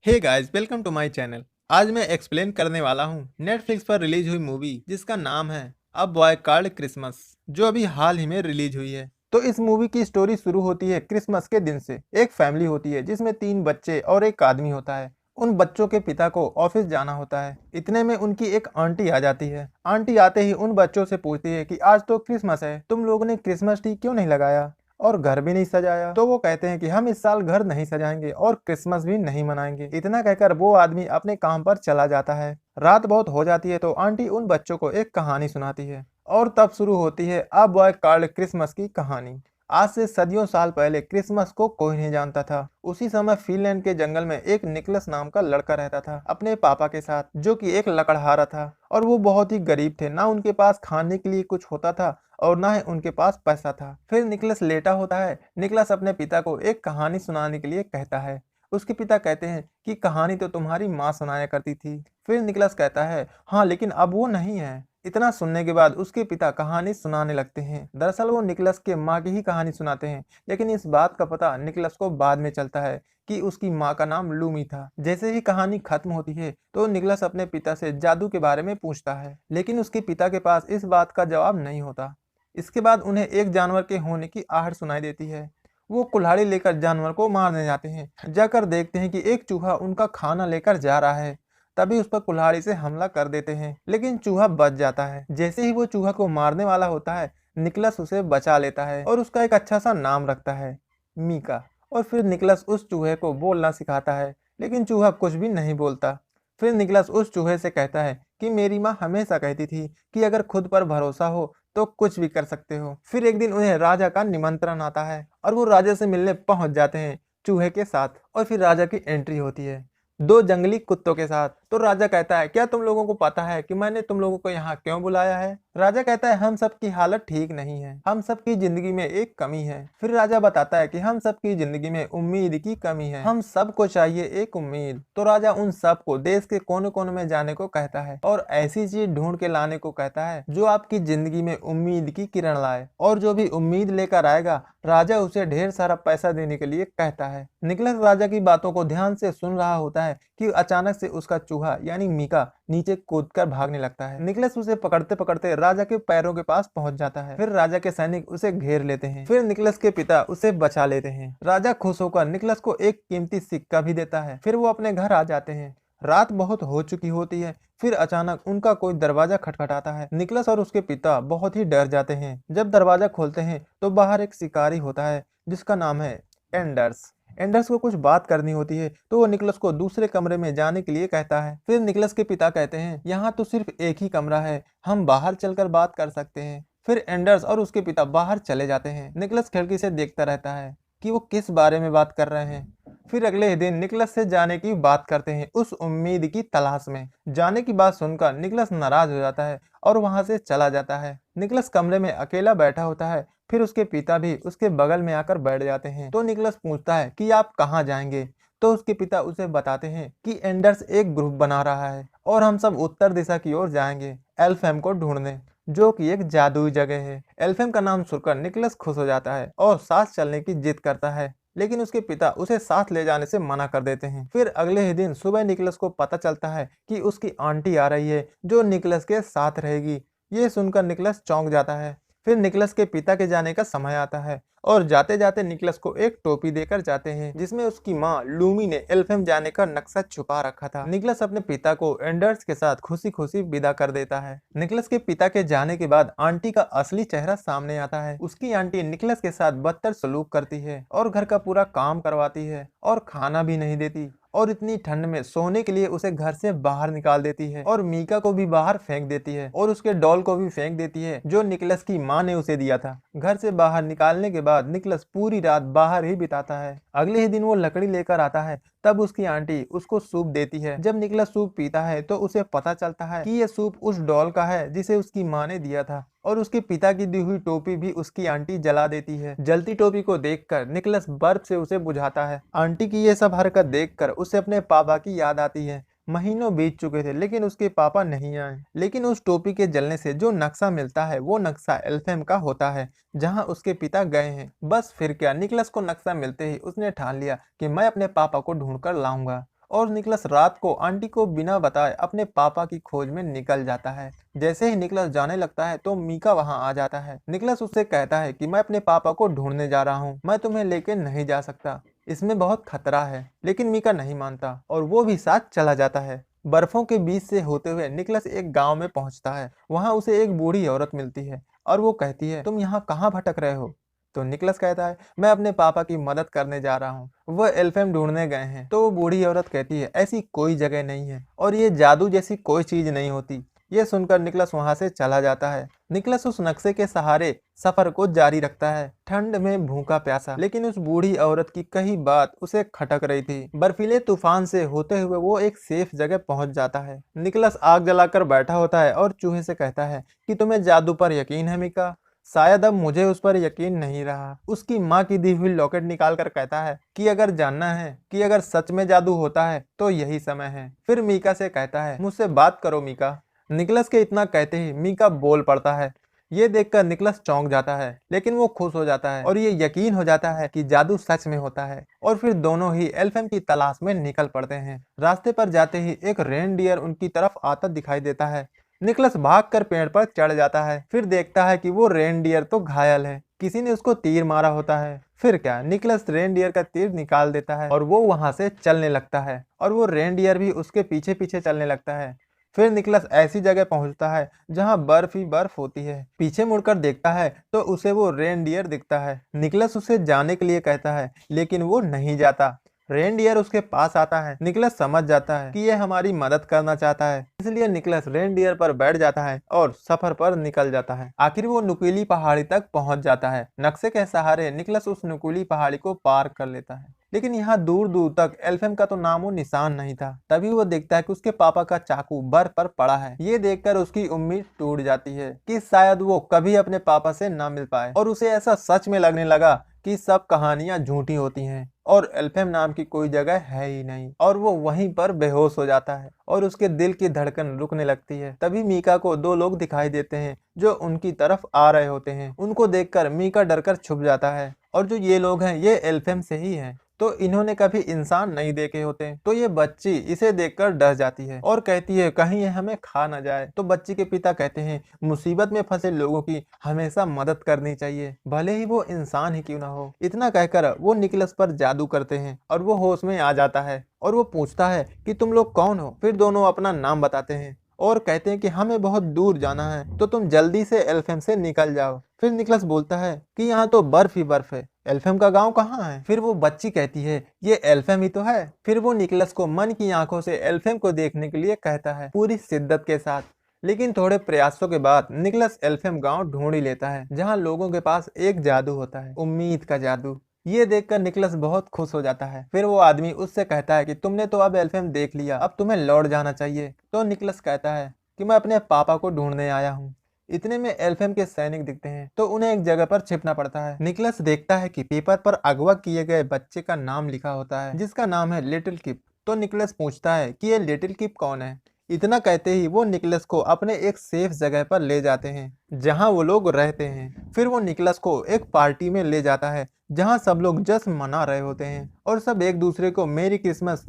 Hey guys, welcome to my channel. आज मैं explain करने वाला हूँ नेटफ्लिक्स पर रिलीज हुई मूवी जिसका नाम है अ बॉय कॉल्ड क्रिसमस, जो अभी हाल ही में रिलीज हुई है। तो इस मूवी की स्टोरी शुरू होती है क्रिसमस के दिन से। एक फैमिली होती है जिसमें 3 बच्चे और एक आदमी होता है। उन बच्चों के पिता को ऑफिस जाना होता है। इतने में उनकी एक आंटी आ जाती है। आंटी आते ही उन बच्चों से पूछती है कि आज तो क्रिसमस है, तुम लोगों ने क्रिसमस ट्री क्यों नहीं लगाया और घर भी नहीं सजाया। तो वो कहते हैं कि हम इस साल घर नहीं सजाएंगे और क्रिसमस भी नहीं मनाएंगे। इतना कहकर वो आदमी अपने काम पर चला जाता है। रात बहुत हो जाती है तो आंटी उन बच्चों को एक कहानी सुनाती है और तब शुरू होती है अ बॉय कॉल्ड क्रिसमस की कहानी। आज से सदियों साल पहले क्रिसमस को कोई नहीं जानता था। उसी समय फिनलैंड के जंगल में एक निकलस नाम का लड़का रहता था अपने पापा के साथ, जो कि एक लकड़हारा था। और वो बहुत ही गरीब थे, ना उनके पास खाने के लिए कुछ होता था और ना ही उनके पास पैसा था। फिर निकलस लेटा होता है। निकलस अपने पिता को एक कहानी सुनाने के लिए कहता है। उसके पिता कहते हैं कि कहानी तो तुम्हारी माँ सुनाया करती थी। फिर निकलस कहता है, हाँ लेकिन अब वो नहीं है। इतना सुनने के बाद उसके पिता कहानी सुनाने लगते हैं। दरअसल वो निकलस के माँ की ही कहानी सुनाते हैं, लेकिन इस बात का पता निकलस को बाद में चलता है कि उसकी माँ का नाम लूमी था। जैसे ही कहानी खत्म होती है तो निकलस अपने पिता से जादू के बारे में पूछता है, लेकिन उसके पिता के पास इस बात का जवाब नहीं होता। इसके बाद उन्हें एक जानवर के होने की आहट सुनाई देती है। वो कुल्हाड़ी लेकर जानवर को मारने जाते हैं। जाकर देखते हैं कि एक चूहा उनका खाना लेकर जा रहा है। तभी उस पर कुल्हाड़ी से हमला कर देते हैं, लेकिन चूहा बच जाता है। जैसे ही वो चूहा को मारने वाला होता है, निकलस उसे बचा लेता है और उसका एक अच्छा सा नाम रखता है, मीका। और फिर निकलस उस चूहे को बोलना सिखाता है, लेकिन चूहा कुछ भी नहीं बोलता। फिर निकलस उस चूहे से कहता है कि मेरी माँ हमेशा कहती थी कि अगर खुद पर भरोसा हो तो कुछ भी कर सकते हो। फिर एक दिन उन्हें राजा का निमंत्रण आता है और वो राजा से मिलने पहुंच जाते हैं चूहे के साथ। और फिर राजा की एंट्री होती है 2 जंगली कुत्तों के साथ। तो राजा कहता है, क्या तुम लोगों को पता है कि मैंने तुम लोगों को यहाँ क्यों बुलाया है? राजा कहता है, हम सब की हालत ठीक नहीं है, हम सब की जिंदगी में एक कमी है। फिर राजा बताता है कि हम सब की जिंदगी में उम्मीद की कमी है, हम सबको चाहिए एक उम्मीद। तो राजा उन सब को देश के कोने कोने में जाने को कहता है और ऐसी चीज ढूंढ के लाने को कहता है जो आपकी जिंदगी में उम्मीद की किरण लाए। और जो भी उम्मीद लेकर आएगा, राजा उसे ढेर सारा पैसा देने के लिए कहता है। निकलस राजा की बातों को ध्यान से सुन रहा होता है कि अचानक से उसका चूहा यानी मीका नीचे कूदकर भागने लगता है। निकलस उसे पकड़ते पकड़ते राजा के पैरों के पास पहुंच जाता है। फिर राजा के सैनिक उसे घेर लेते हैं। फिर निकलस के पिता उसे बचा लेते हैं। राजा खुश होकर निकलस को एक कीमती सिक्का भी देता है। फिर वो अपने घर आ जाते हैं। रात बहुत हो चुकी होती है। फिर अचानक उनका कोई दरवाजा खटखटाता है। निकलस और उसके पिता बहुत ही डर जाते हैं। जब दरवाजा खोलते हैं तो बाहर एक शिकारी होता है जिसका नाम है एंडर्स। एंडर्स को कुछ बात करनी होती है तो वो निकलस को दूसरे कमरे में जाने के लिए कहता है। फिर निकलस के पिता कहते हैं, यहाँ तो सिर्फ एक ही कमरा है, हम बाहर चलकर बात कर सकते हैं। फिर एंडर्स और उसके पिता बाहर चले जाते हैं। निकलस खिड़की से देखता रहता है कि वो किस बारे में बात कर रहे हैं। फिर अगले ही दिन निकलस से जाने की बात करते हैं उस उम्मीद की तलाश में। जाने की बात सुनकर निकलस नाराज हो जाता है और वहां से चला जाता है। निकलस कमरे में अकेला बैठा होता है। फिर उसके पिता भी उसके बगल में आकर बैठ जाते हैं। तो निकलस पूछता है कि आप कहाँ जाएंगे? तो उसके पिता उसे बताते हैं कि एंडर्स एक ग्रुप बना रहा है और हम सब उत्तर दिशा की ओर जाएंगे एल्फहेम को ढूंढने, जो कि एक जादुई जगह है। एल्फहेम का नाम सुनकर निकलस खुश हो जाता है और साथ चलने की जिद करता है, लेकिन उसके पिता उसे साथ ले जाने से मना कर देते हैं। फिर अगले ही दिन सुबह निकलस को पता चलता है कि उसकी आंटी आ रही है जो निकलस के साथ रहेगी। ये सुनकर निकलस चौंक जाता है। फिर निकलस के पिता के जाने का समय आता है और जाते जाते निकलस को एक टोपी देकर जाते हैं जिसमें उसकी माँ लूमी ने एल्फहेम जाने का नक्शा छुपा रखा था। निकलस अपने पिता को एंडर्स के साथ खुशी खुशी विदा कर देता है। निकलस के पिता के जाने के बाद आंटी का असली चेहरा सामने आता है। उसकी आंटी निकलस के साथ बदतर सलूक करती है और घर का पूरा काम करवाती है और खाना भी नहीं देती और इतनी ठंड में सोने के लिए उसे घर से बाहर निकाल देती है और मीका को भी बाहर फेंक देती है और उसके डॉल को भी फेंक देती है जो निकलस की माँ ने उसे दिया था। घर से बाहर निकालने के बाद निकलस पूरी रात बाहर ही बिताता है। अगले ही दिन वो लकड़ी लेकर आता है। तब उसकी आंटी उसको सूप देती है। जब निकलस सूप पीता है तो उसे पता चलता है कि ये सूप उस डॉल का है जिसे उसकी माँ ने दिया था और उसके पिता की दी हुई टोपी भी उसकी आंटी जला देती है। जलती टोपी को देखकर निकलस बर्फ से उसे बुझाता है। आंटी की ये सब हरकत देखकर उसे अपने पापा की याद आती है। महीनों बीत चुके थे लेकिन उसके पापा नहीं आए। लेकिन उस टोपी के जलने से जो नक्शा मिलता है वो नक्शा एल्फहेम का होता है जहां उसके पिता गए हैं। बस फिर क्या, निकलस को नक्शा मिलते ही उसने ठान लिया कि मैं अपने पापा को ढूंढ कर लाऊंगा और निकलस रात को आंटी को बिना बताए अपने पापा की खोज में निकल जाता है। जैसे ही निकलस जाने लगता है तो मीका वहां आ जाता है। निकलस उससे कहता है कि मैं अपने पापा को ढूंढने जा रहा हूँ, मैं तुम्हें लेके नहीं जा सकता, इसमें बहुत खतरा है। लेकिन मीका नहीं मानता और वो भी साथ चला जाता है। बर्फों के बीच से होते हुए निकलस एक गांव में पहुंचता है। वहां उसे एक बूढ़ी औरत मिलती है और वो कहती है, तुम यहाँ कहाँ भटक रहे हो? तो निकलस कहता है, मैं अपने पापा की मदद करने जा रहा हूँ, वह एल्फेम ढूंढने गए हैं। तो वो बूढ़ी औरत कहती है, ऐसी कोई जगह नहीं है और ये जादू जैसी कोई चीज नहीं होती। ये सुनकर निकलस वहां से चला जाता है। निकलस उस नक्शे के सहारे सफर को जारी रखता है, ठंड में भूखा प्यासा। लेकिन उस बूढ़ी औरत की कही बात उसे खटक रही थी। बर्फीले तूफान से होते हुए वो एक सेफ जगह पहुंच जाता है। निकलस आग जलाकर बैठा होता है और चूहे से कहता है कि तुम्हें जादू पर यकीन है मीका? शायद अब मुझे उस पर यकीन नहीं रहा। उसकी माँ की दी हुई लॉकेट निकाल कर कहता है कि अगर जानना है कि अगर सच में जादू होता है तो यही समय है। फिर मीका से कहता है, मुझसे बात करो मीका। निकलस के इतना कहते ही मीका बोल पड़ता है। ये देखकर निकलस चौंक जाता है, लेकिन वो खुश हो जाता है और ये यकीन हो जाता है कि जादू सच में होता है। और फिर दोनों ही एल्फेम की तलाश में निकल पड़ते हैं। रास्ते पर जाते ही एक रेनडियर उनकी तरफ आता दिखाई देता है। निकलस भागकर पेड़ पर चढ़ जाता है। फिर देखता है कि वो रेनडियर तो घायल है, किसी ने उसको तीर मारा होता है। फिर क्या, निकलस रेनडियर का तीर निकाल देता है और वो वहां से चलने लगता है और वो रेनडियर भी उसके पीछे पीछे चलने लगता है। फिर निकलस ऐसी जगह पहुंचता है जहां बर्फ ही बर्फ होती है। पीछे मुड़कर देखता है तो उसे वो रेनडियर दिखता है। निकलस उसे जाने के लिए कहता है, लेकिन वो नहीं जाता। रेनडियर उसके पास आता है। निकलस समझ जाता है कि यह हमारी मदद करना चाहता है, इसलिए निकलस रेनडियर पर बैठ जाता है और सफर पर निकल जाता है। आखिर वो नुकीली पहाड़ी तक पहुंच जाता है। नक्शे के सहारे निकलस उस नुकीली पहाड़ी को पार कर लेता है। लेकिन यहाँ दूर दूर तक एल्फेम का तो नामो निशान नहीं था। तभी वो देखता है कि उसके पापा का चाकू बर्फ पर पड़ा है। ये देखकर उसकी उम्मीद टूट जाती है कि शायद वो कभी अपने पापा से ना मिल पाए और उसे ऐसा सच में लगने लगा कि सब कहानियां झूठी होती हैं और एल्फेम नाम की कोई जगह है ही नहीं। और वो वहीं पर बेहोश हो जाता है और उसके दिल की धड़कन रुकने लगती है। तभी मीका को दो लोग दिखाई देते हैं जो उनकी तरफ आ रहे होते हैं। उनको देखकर मीका डरकर छुप जाता है और जो ये लोग हैं ये एल्फेम से ही हैं। तो इन्होंने कभी इंसान नहीं देखे होते। तो ये बच्ची इसे देखकर डर जाती है और कहती है कहीं ये हमें खा ना जाए। तो बच्ची के पिता कहते हैं, मुसीबत में फंसे लोगों की हमेशा मदद करनी चाहिए, भले ही वो इंसान ही क्यों ना हो। इतना कहकर वो निकलस पर जादू करते हैं और वो होश में आ जाता है और वो पूछता है कि तुम लोग कौन हो। फिर दोनों अपना नाम बताते हैं और कहते हैं कि हमें बहुत दूर जाना है, तो तुम जल्दी से एल्फेम से निकल जाओ। फिर निकलस बोलता है कि यहाँ तो बर्फ ही बर्फ है, एल्फेम का गांव कहाँ है? फिर वो बच्ची कहती है, ये एल्फेम ही तो है। फिर वो निकलस को मन की आंखों से एल्फेम को देखने के लिए कहता है, पूरी शिद्दत के साथ। लेकिन थोड़े प्रयासों के बाद निकलस एल्फेम गांव ढूंढ ही लेता है, जहाँ लोगों के पास एक जादू होता है, उम्मीद का जादू। ये देखकर निकलस बहुत खुश हो जाता है। फिर वो आदमी उससे कहता है कि तुमने तो अब एल्फेम देख लिया, अब तुम्हें लौट जाना चाहिए। तो निकलस कहता है कि मैं अपने पापा को ढूंढने आया हूँ। इतने में एल्फेम के सैनिक दिखते हैं तो उन्हें एक जगह पर छिपना पड़ता है। निकलस देखता है कि पेपर पर अगवा किए गए बच्चे का नाम लिखा होता है, जिसका नाम है लिटिल किप। तो निकलस पूछता है कि ये लिटिल किप कौन है। इतना कहते ही वो निकलस को अपने एक सेफ जगह पर ले जाते हैं जहां वो लोग रहते हैं। फिर वो निकलस को एक पार्टी में ले जाता है जहां सब लोग जश्न मना रहे होते हैं और सब एक दूसरे को मेरी क्रिसमस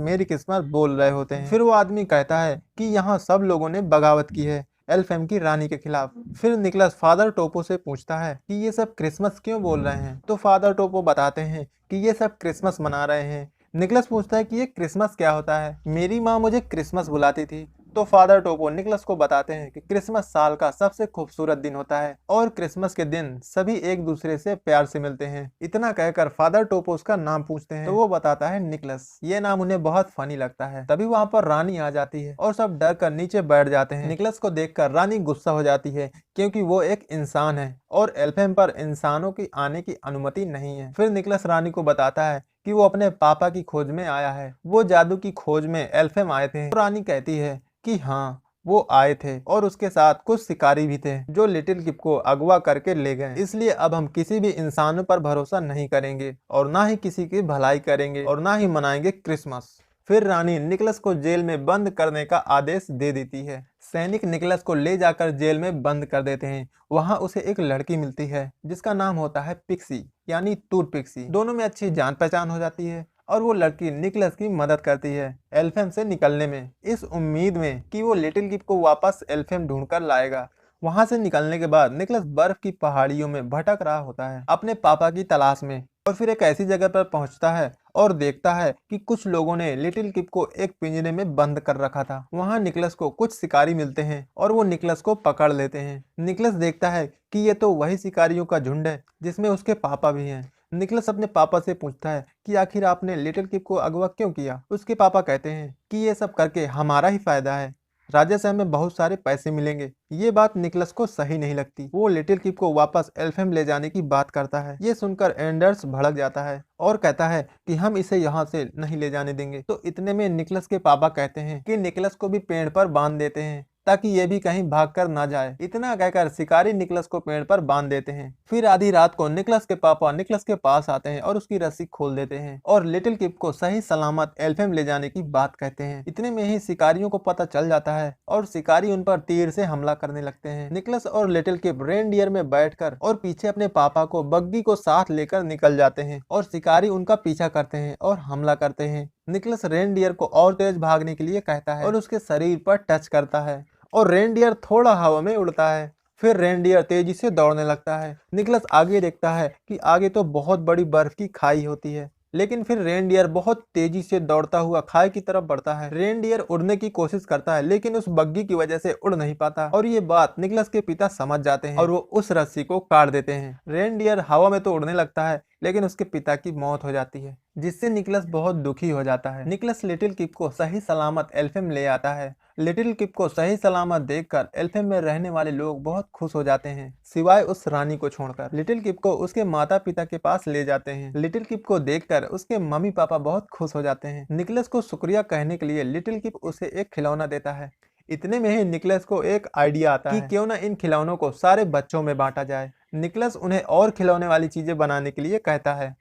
बोल रहे होते हैं। फिर वो आदमी कहता है कि यहाँ सब लोगों ने बगावत की है एल्फेम की रानी के खिलाफ। फिर निकलस फादर टोपो से पूछता है कि ये सब क्रिसमस क्यों बोल रहे हैं। तो फादर टोपो बताते हैं कि ये सब क्रिसमस मना रहे हैं। निकलस पूछता है कि ये क्रिसमस क्या होता है, मेरी माँ मुझे क्रिसमस बुलाती थी। तो फादर टोपो निकलस को बताते हैं कि क्रिसमस साल का सबसे खूबसूरत दिन होता है और क्रिसमस के दिन सभी एक दूसरे से प्यार से मिलते हैं। इतना कहकर फादर टोपो उसका नाम पूछते हैं तो वो बताता है निकलस। ये नाम उन्हें बहुत फनी लगता है। तभी वहाँ पर रानी आ जाती है और सब डर कर नीचे बैठ जाते हैं। निकलस को देखकर रानी गुस्सा हो जाती है क्योंकि वो एक इंसान है और एल्फेम पर इंसानों की आने की अनुमति नहीं है। फिर निकलस रानी को बताता है कि वो अपने पापा की खोज में आया है, वो जादू की खोज में एल्फेम आए थे। तो रानी कहती है कि हाँ वो आए थे और उसके साथ कुछ शिकारी भी थे जो लिटिल किप को अगवा करके ले गए। इसलिए अब हम किसी भी इंसानों पर भरोसा नहीं करेंगे और ना ही किसी की भलाई करेंगे और ना ही मनाएंगे क्रिसमस। फिर रानी निकलस को जेल में बंद करने का आदेश दे देती है। सैनिक निकलस को ले जाकर जेल में बंद कर देते हैं। वहां उसे एक लड़की मिलती है जिसका नाम होता है पिक्सी यानी टूट पिक्सी। दोनों में अच्छी जान पहचान हो जाती है और वो लड़की निकलस की मदद करती है एल्फहेम से निकलने में, इस उम्मीद में कि वो लिटिल गिब को वापस एल्फहेम ढूंढकर लाएगा। वहां से निकलने के बाद निकलस बर्फ की पहाड़ियों में भटक रहा होता है अपने पापा की तलाश में, और फिर एक ऐसी जगह पर पहुंचता है और देखता है कि कुछ लोगों ने लिटिल किप को एक पिंजरे में बंद कर रखा था। वहां निकलस को कुछ शिकारी मिलते हैं और वो निकलस को पकड़ लेते हैं। निकलस देखता है कि ये तो वही शिकारियों का झुंड है जिसमें उसके पापा भी हैं। निकलस अपने पापा से पूछता है कि आखिर आपने लिटिल किप को अगवा क्यों किया। उसके पापा कहते हैं कि ये सब करके हमारा ही फायदा है, राजा से हमें बहुत सारे पैसे मिलेंगे। ये बात निकलस को सही नहीं लगती। वो लिटिल किप को वापस एल्फहेम ले जाने की बात करता है। ये सुनकर एंडर्स भड़क जाता है और कहता है कि हम इसे यहाँ से नहीं ले जाने देंगे। तो इतने में निकलस के पापा कहते हैं कि निकलस को भी पेड़ पर बांध देते हैं ताकि ये भी कहीं भागकर ना जाए। इतना कहकर शिकारी निकलस को पेड़ पर बांध देते हैं। फिर आधी रात को निकलस के पापा निकलस के पास आते हैं और उसकी रस्सी खोल देते हैं और लिटिल किप को सही सलामत एल्फहेम ले जाने की बात कहते हैं। इतने में ही शिकारियों को पता चल जाता है और शिकारी उन पर तीर से हमला करने लगते हैं। निकलस और लिटिल किप रेनडियर में बैठकर और पीछे अपने पापा को बग्गी को साथ लेकर निकल जाते हैं और शिकारी उनका पीछा करते हैं और हमला करते हैं। निकलस रेनडियर को और तेज भागने के लिए कहता है और उसके शरीर पर टच करता है और रेनडियर थोड़ा हवा में उड़ता है। फिर रेनडियर तेजी से दौड़ने लगता है। निकलस आगे देखता है कि आगे तो बहुत बड़ी बर्फ की खाई होती है, लेकिन फिर रेनडियर बहुत तेजी से दौड़ता हुआ खाई की तरफ बढ़ता है। रेनडियर उड़ने की कोशिश करता है लेकिन उस बग्गी की वजह से उड़ नहीं पाता और ये बात निकलस के पिता समझ जाते हैं और वो उस रस्सी को काट देते हैं। रेनडियर हवा में तो उड़ने लगता है लेकिन उसके पिता की मौत हो जाती है, जिससे निकलस बहुत दुखी हो जाता है। निकलस लिटिल किप को सही सलामत एल्फहेम ले आता है। लिटिल किप को सही सलामत देखकर एल्फहेम में रहने वाले लोग बहुत खुश हो जाते हैं, सिवाय उस रानी को छोड़कर। लिटिल किप को उसके माता पिता के पास ले जाते हैं। लिटिल किप को देखकर उसके मम्मी पापा बहुत खुश हो जाते हैं। निकलस को शुक्रिया कहने के लिए लिटिल किप उसे एक खिलौना देता है। इतने में ही निकलस को एक आइडिया आता है कि क्यों ना इन खिलौनों को सारे बच्चों में बांटा जाए। निकलस उन्हें और खिलौने वाली चीजें बनाने के लिए कहता है।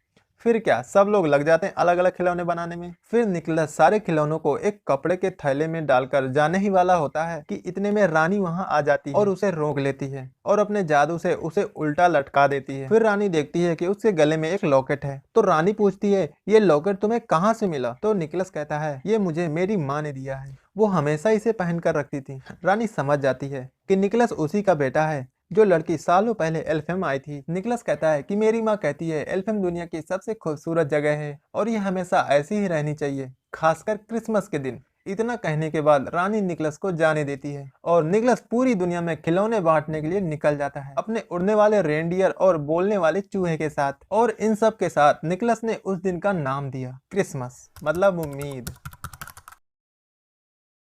फिर क्या सब लोग लग जाते हैं अलग अलग खिलौने बनाने में। फिर निकलस सारे खिलौनों को एक कपड़े के थैले में डालकर जाने ही वाला होता है कि इतने में रानी वहां आ जाती है और उसे रोक लेती है और अपने जादू से उसे उल्टा लटका देती है। फिर रानी देखती है कि उसके गले में एक लॉकेट है, तो रानी पूछती है ये लॉकेट तुम्हें कहाँ से मिला। तो निकलस कहता है ये मुझे मेरी माँ ने दिया है, वो हमेशा इसे पहन कर रखती थी। रानी समझ जाती है कि निकलस उसी का बेटा है जो लड़की सालों पहले एल्फहेम आई थी। निकलस कहता है कि मेरी माँ कहती है एल्फहेम दुनिया की सबसे खूबसूरत जगह है और ये हमेशा ऐसी ही रहनी चाहिए, खासकर क्रिसमस के दिन। इतना कहने के बाद रानी निकलस को जाने देती है और निकलस पूरी दुनिया में खिलौने बांटने के लिए निकल जाता है अपने उड़ने वाले रेनडियर और बोलने वाले चूहे के साथ। और इन सब के साथ निकलस ने उस दिन का नाम दिया क्रिसमस, मतलब उम्मीद।